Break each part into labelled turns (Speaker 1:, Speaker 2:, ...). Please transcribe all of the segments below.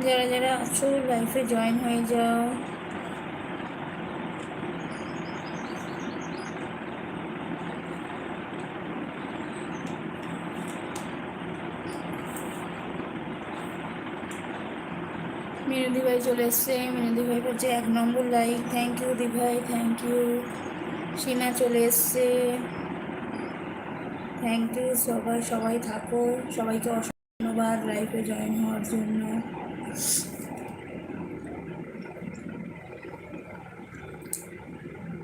Speaker 1: যারা যারা আছো লাইফে জয়েন হয়ে যাও। মিনতি ভাই চলে এসছে, মিনতি ভাই করছে 1 নম্বর লাইক। থ্যাংক ইউ দি ভাই, থ্যাংক ইউ। সিনা চলে এসছে, থ্যাংক ইউ। সবাই থাকো, সবাইকে অসংখ্য ধন্যবাদ লাইফে জয়েন হওয়ার জন্য।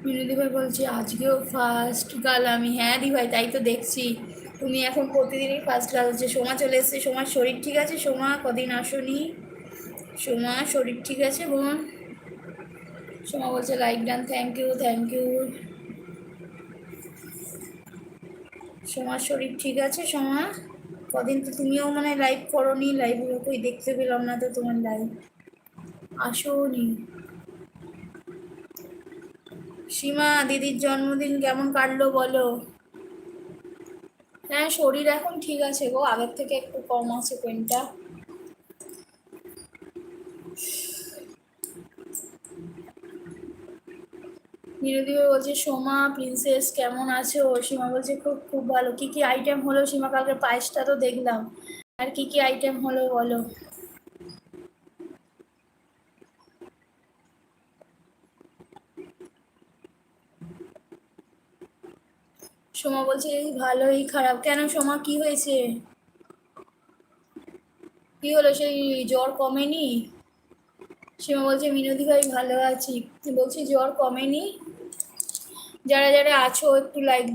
Speaker 1: মিনতি ভাই বলছি আজকেও ফার্স্ট গার্ল আমি। হ্যাঁ দি ভাই, তাই তো দেখছি, তুমি এখন প্রতিদিনই ফার্স্ট গার্ল হচ্ছে। সোমা চলে এসছে, সোমার শরীর ঠিক আছে? সোমা কদিন আসনি। সোমা শরীর ঠিক আছে বোন? সোমা বলছে like done, thank you thank you. সোমার শরীর ঠিক আছে? সোমা কদিন তো তুমিও মানে লাইভ করোনি, লাইভ কই দেখতে পেলাম না তো তোমার লাইভ, আসোনি। সীমা দিদির জন্মদিন কেমন কাটলো বলো? হ্যাঁ শরীর এখন ঠিক আছে গো, আগের থেকে একটু কম আছে পেনটা। নিরুদিবা বলছে সোমা প্রিন্সেস কেমন আছো? সীমা বলছে খুব খুব ভালো। কি কি আইটেম হলো সীমা? কালকে পায়েসটা তো দেখলাম, আর কি কি আইটেম হলো বলো? সোমা বলছে এই ভালোই খারাপ। কেন সোমা কি হয়েছে? কি হলো, সেই জ্বর কমেনি? সীমা বলছে মিনতি ভাই ভালো আছি, বলছি জ্বর কমেনি। যারা যারা আছো একটু লাইক